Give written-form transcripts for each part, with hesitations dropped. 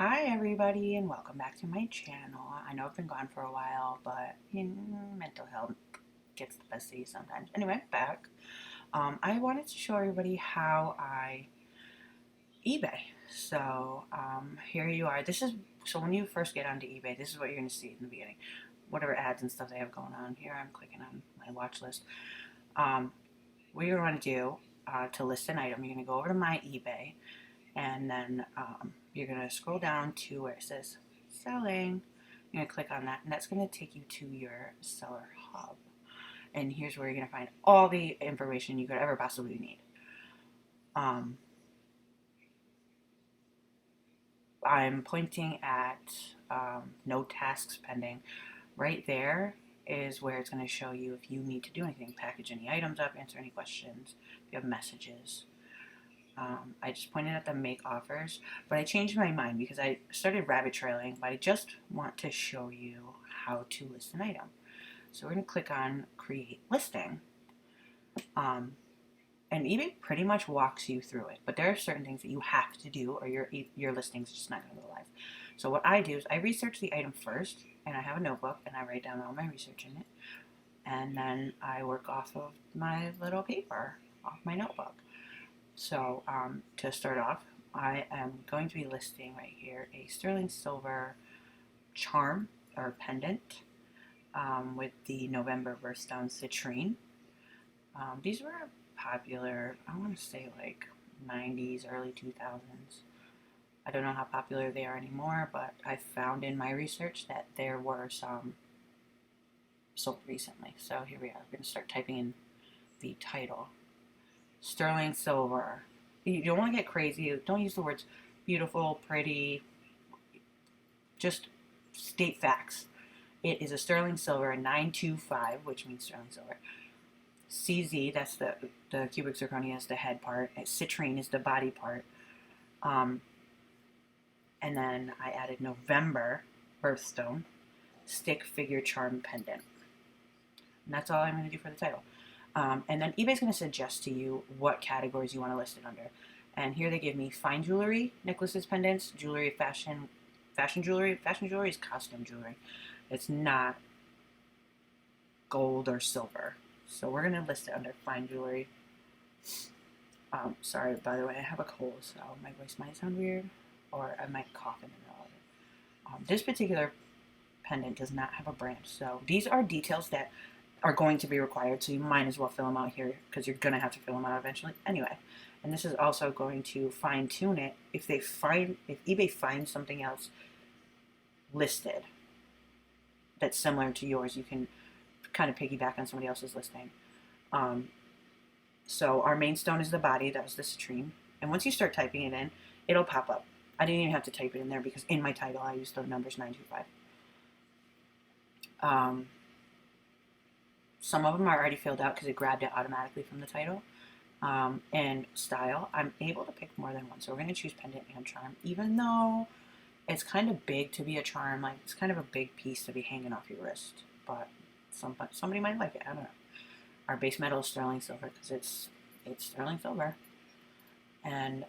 Hi everybody and welcome back to my channel. I know I've been gone for a while, but mental health gets the best of you sometimes. Anyway, back. I wanted to show everybody how I eBay. So here you are. So when you first get onto eBay, this is what you're going to see in the beginning. Whatever ads and stuff they have going on here, I'm clicking on my watch list. What you're going to do to list an item, you're going to go over to my eBay. And then you're going to scroll down to where it says selling. You're going to click on that, and that's going to take you to your seller hub. And here's where you're going to find all the information you could ever possibly need. I'm pointing at no tasks pending. Right there is where it's going to show you if you need to do anything, package any items up, answer any questions, if you have messages. I just pointed at the make offers, but I changed my mind because I started rabbit trailing, but I just want to show you how to list an item. So we're going to click on create listing. And eBay pretty much walks you through it, but there are certain things that you have to do or your listing's just not going to go live. So what I do is I research the item first, and I have a notebook, and I write down all my research in it, and then I work off of my little paper, off my notebook. So to start off, I am going to be listing right here a sterling silver charm or pendant with the November birthstone citrine. These were popular, I want to say like 90s, early 2000s. I don't know how popular they are anymore, but I found in my research that there were some sold recently. So here we are. We're going to start typing in the title. Sterling silver. You don't want to get crazy. Don't use the words beautiful, pretty. Just state facts. It is a sterling silver 925, which means sterling silver. CZ, that's the cubic zirconia is the head part. And citrine is the body part. And then I added November birthstone stick figure charm pendant. And that's all I'm going to do for the title. And then eBay's going to suggest to you what categories you want to list it under. And here they give me fine jewelry, necklaces, pendants, jewelry, fashion jewelry. Fashion jewelry is costume jewelry. It's not gold or silver. So we're going to list it under fine jewelry. Sorry, by the way, I have a cold, so my voice might sound weird, or I might cough in the middle of it. This particular pendant does not have a brand. So these are details that are going to be required, so you might as well fill them out here because you're going to have to fill them out eventually anyway. And this is also going to fine tune it if eBay finds something else listed that's similar to yours. You can kind of piggyback on somebody else's listing. So our main stone is the body. That was the citrine. And once you start typing it in, it'll pop up. I didn't even have to type it in there because in my title I used the numbers 925. Some of them are already filled out because it grabbed it automatically from the title. And style, I'm able to pick more than one. So we're going to choose pendant and charm, even though it's kind of big to be a charm. Like, it's kind of a big piece to be hanging off your wrist. But somebody might like it. I don't know. Our base metal is sterling silver because it's sterling silver. And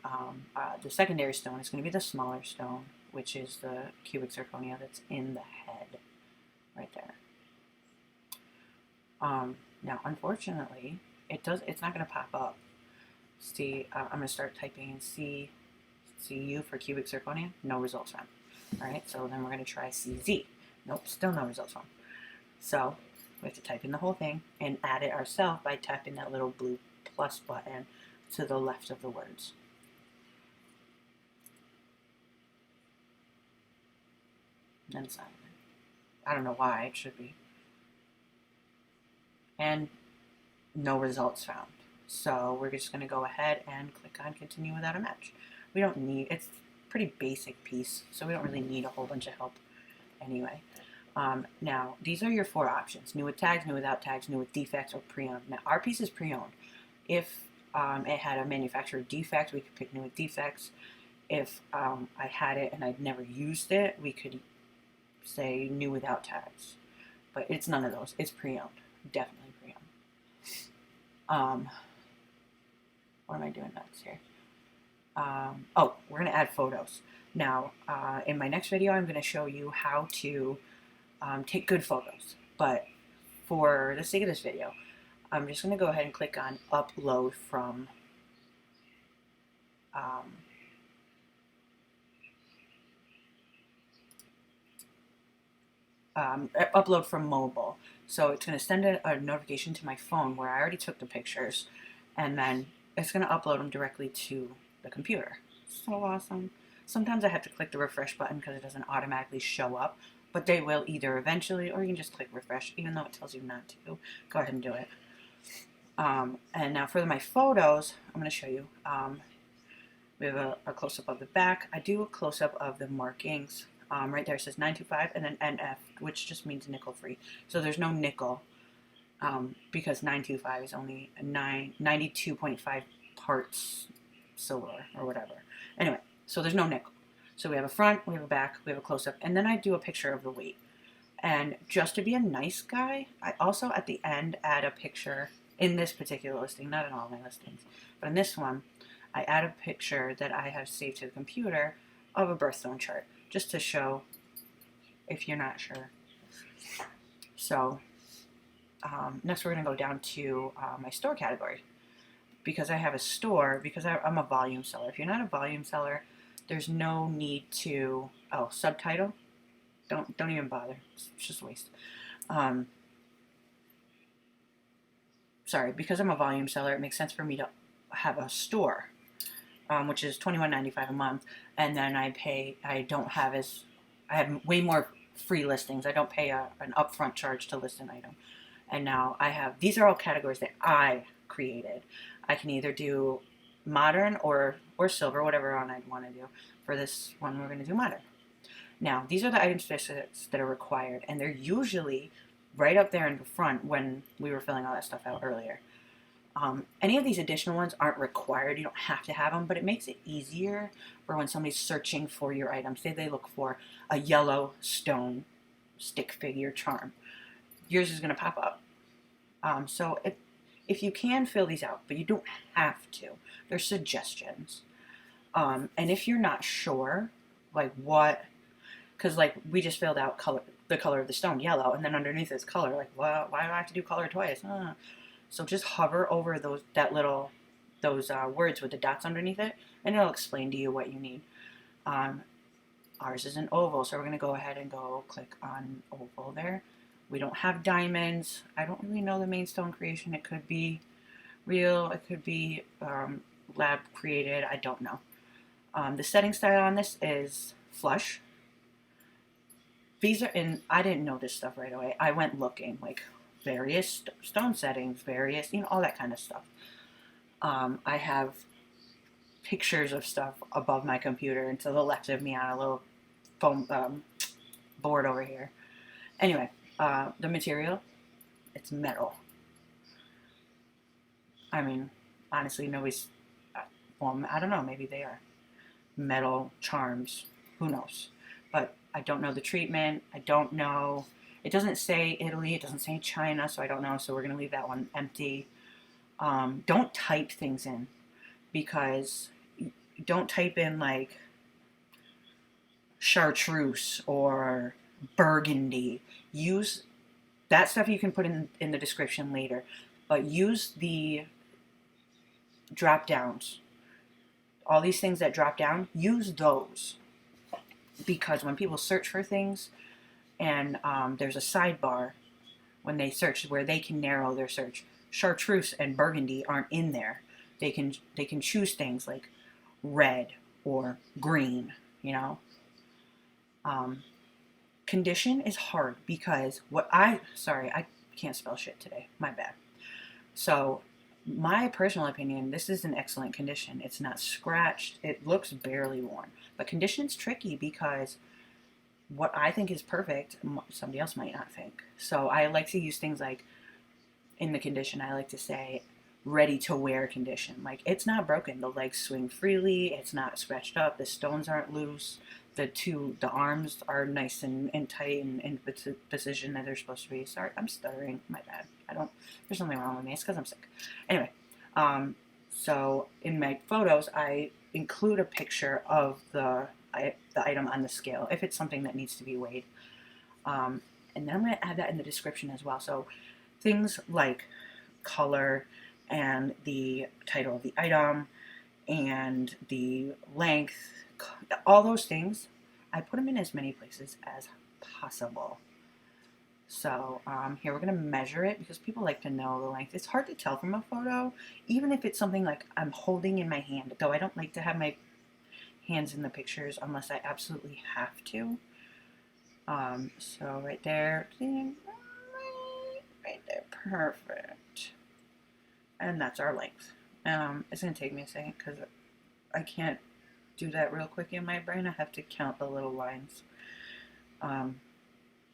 the secondary stone is going to be the smaller stone, which is the cubic zirconia that's in the head right there. Now, unfortunately, it's not going to pop up. See, I'm going to start typing in CU for cubic zirconia. No results found. All right, so then we're going to try CZ. Nope, still no results found. So we have to type in the whole thing and add it ourselves by tapping that little blue plus button to the left of the words. And then it's not. I don't know why it should be. And no results found. So we're just going to go ahead and click on continue without a match. We don't need, it's a pretty basic piece, so we don't really need a whole bunch of help anyway. Now, these are your four options: new with tags, new without tags, new with defects, or pre-owned. Now, our piece is pre-owned. If it had a manufacturer defect, we could pick new with defects. If I had it and I'd never used it, we could say new without tags. But it's none of those. It's pre-owned. Definitely pre-owned. What am I doing next here? Oh, we're going to add photos. Now, in my next video, I'm going to show you how to take good photos. But for the sake of this video, I'm just going to go ahead and click on upload from um, upload from mobile. So it's going to send a notification to my phone where I already took the pictures, and then it's going to upload them directly to the computer. So awesome. Sometimes I have to click the refresh button because it doesn't automatically show up, but they will either eventually, or you can just click refresh, even though it tells you not to. Go ahead and do it. And now for my photos, I'm going to show you. We have a close-up of the back. I do a close-up of the markings. Right there it says 925 and then NF, which just means nickel-free. So there's no nickel because 925 is only 92.5 parts silver or whatever. Anyway, so there's no nickel. So we have a front, we have a back, we have a close-up, and then I do a picture of the weight. And just to be a nice guy, I also at the end add a picture in this particular listing, not in all my listings, but in this one, I add a picture that I have saved to the computer of a birthstone chart, just to show if you're not sure. So next we're going to go down to my store category. Because I have a store, because I'm a volume seller. If you're not a volume seller, there's no need to, subtitle. Don't even bother. It's just a waste. Sorry, because I'm a volume seller, it makes sense for me to have a store, which is $21.95 a month, and then I have way more free listings. I don't pay an upfront charge to list an item. And now these are all categories that I created. I can either do modern or silver, whatever one I'd want to do. For this one, we're going to do modern. Now, these are the item specifics that are required, and they're usually right up there in the front when we were filling all that stuff out earlier. Any of these additional ones aren't required. You don't have to have them, but it makes it easier for when somebody's searching for your item. Say they look for a yellow stone stick figure charm. Yours is going to pop up. So if you can fill these out, but you don't have to. They're suggestions. And if you're not sure, like what, because like we just filled out the color of the stone, yellow, and then underneath it's color. Like, well, why do I have to do color twice? So just hover over those words with the dots underneath it, and it'll explain to you what you need. Ours is an oval, so we're going to go ahead and click on oval there. We don't have diamonds. I don't really know the main stone creation. It could be real. It could be lab created. I don't know. The setting style on this is flush. These are I didn't know this stuff right away. I went looking, like various stone settings, various, all that kind of stuff. I have pictures of stuff above my computer and to the left of me on a little foam board over here. Anyway, the material, it's metal. I mean, honestly, nobody's, well, I don't know, maybe they are. Metal charms, who knows? But I don't know the treatment. I don't know. It doesn't say Italy. It doesn't say China, so I don't know. So we're going to leave that one empty. Don't type things in, because don't type in like chartreuse or burgundy. Use that stuff you can put in the description later, but use the drop downs. All these things that drop down, use those. Because when people search for things, and there's a sidebar when they search where they can narrow their search. Chartreuse and burgundy aren't in there. They can choose things like red or green. Condition is hard because I can't spell shit today. My bad. So my personal opinion, this is an excellent condition. It's not scratched. It looks barely worn. But condition's tricky because what I think is perfect, somebody else might not think. So I like to use things like, in the condition, I like to say, ready to wear condition. Like, it's not broken. The legs swing freely. It's not scratched up. The stones aren't loose. The arms are nice and tight and in the position that they're supposed to be. Sorry, I'm stuttering. My bad. There's something wrong with me. It's because I'm sick. Anyway, so in my photos, I include a picture of the item on the scale if it's something that needs to be weighed. And then I'm going to add that in the description as well. So things like color and the title of the item and the length, all those things, I put them in as many places as possible. So here we're going to measure it because people like to know the length. It's hard to tell from a photo, even if it's something like I'm holding in my hand, though I don't like to have my hands in the pictures unless I absolutely have to. So right there, right there, perfect. And that's our length. It's going to take me a second because I can't do that real quick in my brain. I have to count the little lines.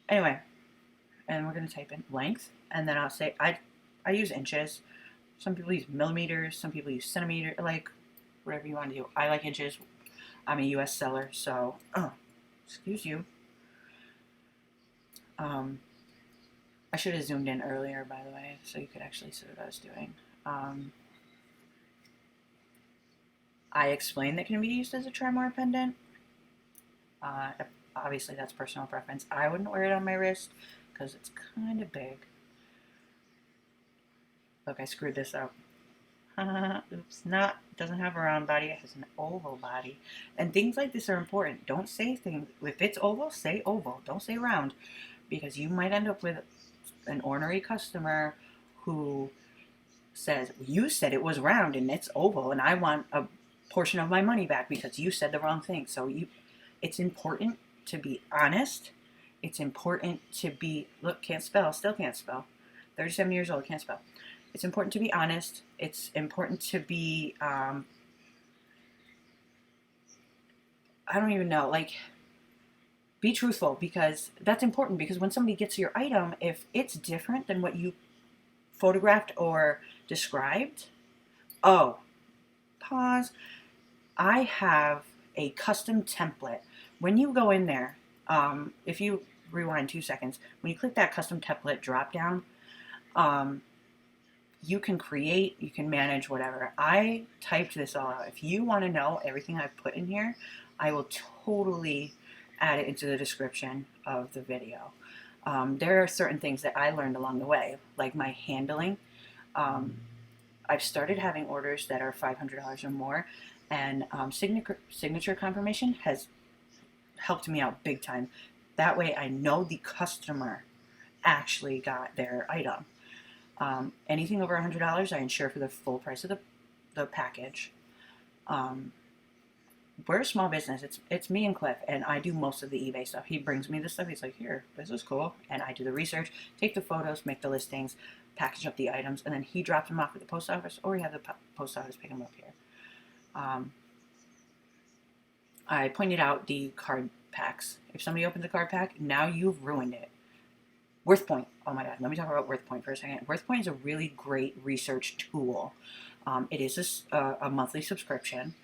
Anyway, and we're going to type in length, and then I'll say, I use inches. Some people use millimeters, some people use centimeter, like whatever you want to do. I like inches. I'm a US seller, so, excuse you. I should have zoomed in earlier, by the way, so you could actually see what I was doing. I explained that it can be used as a tremor pendant. Obviously, that's personal preference. I wouldn't wear it on my wrist because it's kind of big. Look, I screwed this up. Oops, doesn't have a round body, it has an oval body. And things like this are important. Don't say things, if it's oval, say oval. Don't say round, because you might end up with an ornery customer who says, you said it was round and it's oval and I want a portion of my money back because you said the wrong thing. So it's important to be honest. It's important to be, look, can't spell, still can't spell. 37 years old, can't spell. It's important to be honest. It's important to be, I don't even know, like, be truthful, because that's important, because when somebody gets your item, if it's different than what you photographed or described, oh, pause. I have a custom template. When you go in there, if you rewind 2 seconds, when you click that custom template drop down, you can create, you can manage, whatever. I typed this all out. If you want to know everything I've put in here, I will totally add it into the description of the video. There are certain things that I learned along the way, like my handling. I've started having orders that are $500 or more, and signature confirmation has helped me out big time. That way I know the customer actually got their item. Anything over $100, I insure for the full price of the package. We're a small business. It's me and Cliff, and I do most of the eBay stuff. He brings me the stuff. He's like, here, this is cool. And I do the research, take the photos, make the listings, package up the items, and then he drops them off at the post office, or we have the post office pick them up here. I pointed out the card packs. If somebody opens a card pack, now you've ruined it. WorthPoint. Oh my God, let me talk about WorthPoint for a second. WorthPoint is a really great research tool. It is a monthly subscription.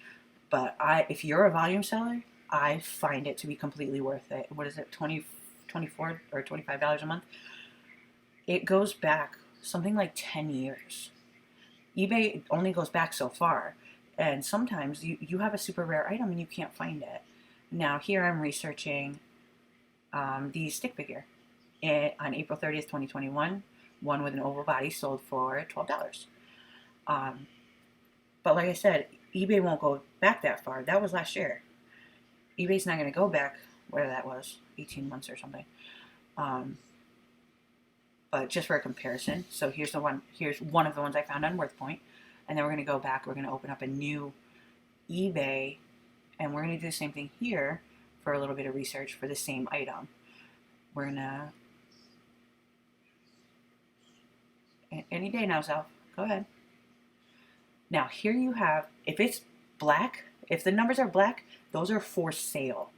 But if you're a volume seller, I find it to be completely worth it. What is it, $24 or $25 a month? It goes back something like 10 years. eBay only goes back so far. And sometimes you have a super rare item and you can't find it. Now here I'm researching the stick figure. On April 30th, 2021, one with an oval body sold for $12. But like I said, eBay won't go back that far. That was last year. eBay's not going to go back, whatever that was, 18 months or something. But just for a comparison, so here's one of the ones I found on WorthPoint. And then we're going to go back, we're going to open up a new eBay, and we're going to do the same thing here for a little bit of research for the same item. We're going to, any day now, Self, go ahead. Now, here you have, if it's black, if the numbers are black, those are for sale.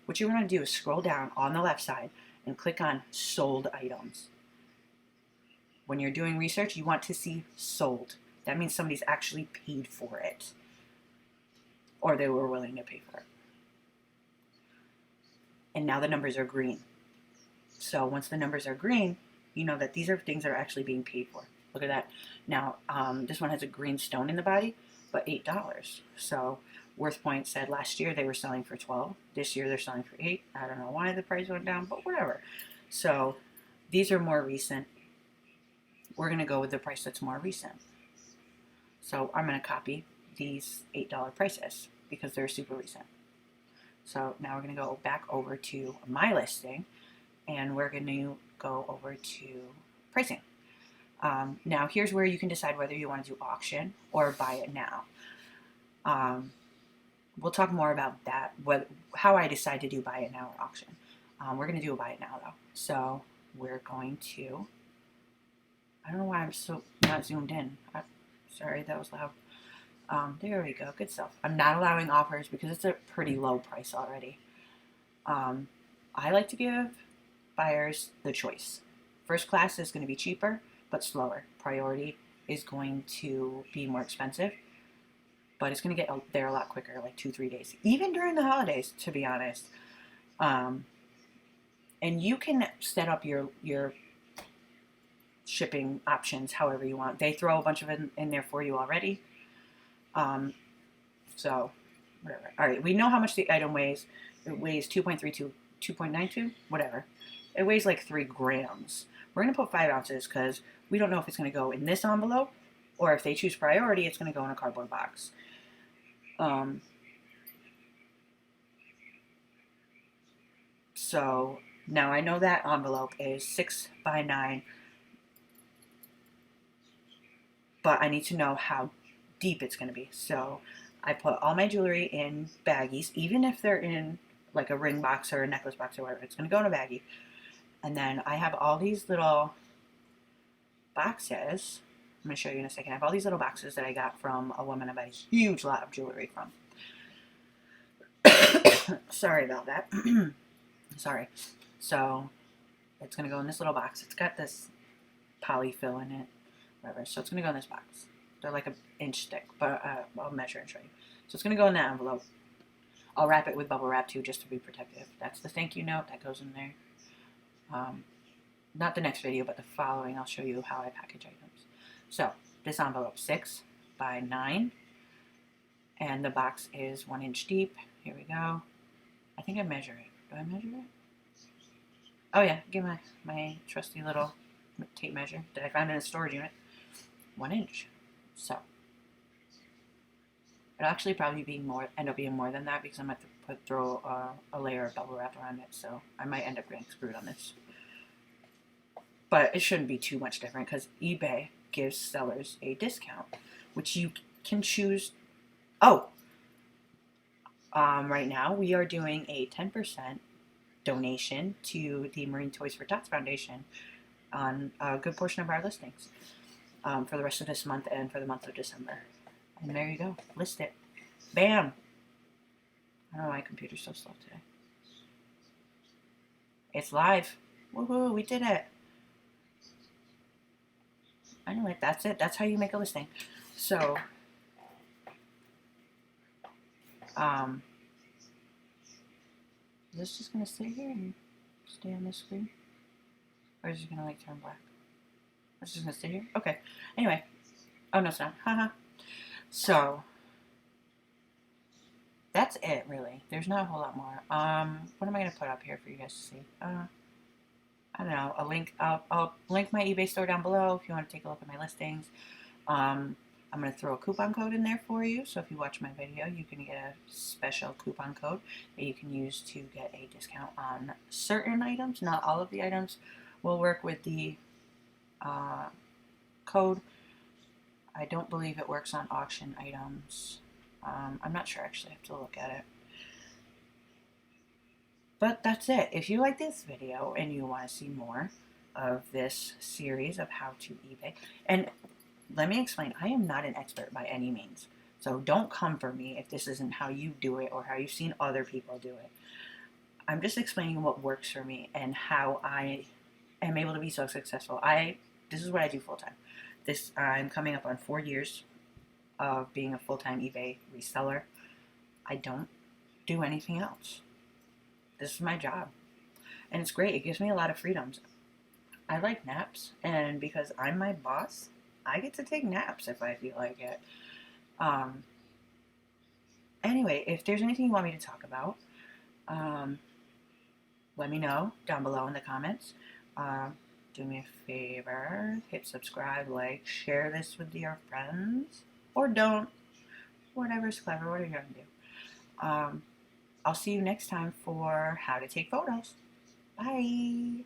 What you're going to do is scroll down on the left side and click on sold items. When you're doing research, you want to see sold. That means somebody's actually paid for it, or they were willing to pay for it. And now the numbers are green. So once the numbers are green, you know that these are things that are actually being paid for. Look at that. Now, this one has a green stone in the body, but $8. So Worth Point said last year they were selling for 12. This year they're selling for 8. I don't know why the price went down, but whatever. So these are more recent. We're going to go with the price that's more recent. So I'm going to copy these $8 prices because they're super recent. So now we're going to go back over to my listing, and we're going to go over to pricing. Now here's where you can decide whether you want to do auction or buy it now. We'll talk more about that, how I decide to do buy it now or auction. We're going to do a buy it now though. So we're going to, I don't know why I'm so not zoomed in. Sorry, that was loud. There we go, good stuff. I'm not allowing offers because it's a pretty low price already. I like to give buyers the choice. First class is going to be cheaper, but slower. Priority is going to be more expensive, but it's going to get there a lot quicker, like 2-3 days, even during the holidays, to be honest. And you can set up your shipping options however you want. They throw a bunch of it in there for you already. So whatever. All right, we know how much the item weighs. It weighs 2.32, 2.92, whatever. It weighs like 3 grams. We're going to put 5 ounces because we don't know if it's going to go in this envelope or if they choose priority, it's going to go in a cardboard box. So now I know that envelope is 6 by 9, but I need to know how deep it's going to be. So I put all my jewelry in baggies, even if they're in like a ring box or a necklace box or whatever, it's going to go in a baggie. And then I have all these little boxes. I'm going to show you in a second. I have all these little boxes that I got from a woman I bought a huge lot of jewelry from. Sorry about that. Sorry. So it's going to go in this little box. It's got this polyfill in it, whatever. So it's going to go in this box. They're like an inch thick, but I'll measure and show you. So it's going to go in that envelope. I'll wrap it with bubble wrap too, just to be protective. That's the thank you note that goes in there. Not the next video, but the following, I'll show you how I package items. So this envelope 6 by 9, and the box is 1 inch deep. Here we go. I think I measure it. Do I measure it? Oh yeah, give my trusty little tape measure that I found in a storage unit. 1 inch. So it'll actually probably end up being more than that because I'm going to throw a layer of bubble wrap around it. So I might end up getting screwed on this. But it shouldn't be too much different because eBay gives sellers a discount, which you can choose. Oh, right now we are doing a 10% donation to the Marine Toys for Tots Foundation on a good portion of our listings for the rest of this month and for the month of December. And there you go. List it. Bam! I don't know why my computer's so slow today. It's live. Woohoo, we did it. Anyway, that's it. That's how you make a listing. So, is this just going to stay here and stay on this screen? Or is it going to like turn black? It's just going to stay here? Okay. Anyway. Oh, no, it's not. Haha. So, that's it, really. There's not a whole lot more. What am I going to put up here for you guys to see? I don't know, a link. I'll link my eBay store down below if you want to take a look at my listings. I'm going to throw a coupon code in there for you. So if you watch my video, you can get a special coupon code that you can use to get a discount on certain items. Not all of the items will work with the code. I don't believe it works on auction items. I'm not sure, actually. I have to look at it. But that's it. If you like this video and you want to see more of this series of how to eBay, and let me explain, I am not an expert by any means. So don't come for me if this isn't how you do it or how you've seen other people do it. I'm just explaining what works for me and how I am able to be so successful. This is what I do full time. I'm coming up on 4 years of being a full-time eBay reseller. I don't do anything else. This is my job. And it's great. It gives me a lot of freedoms. I like naps. And because I'm my boss, I get to take naps if I feel like it. And Anyway, if there's anything you want me to talk about, um, let me know down below in the comments. Do me a favor, hit subscribe, like, share this with your friends, or don't. Whatever's clever, what are you gonna do? I'll see you next time for how to take photos. Bye.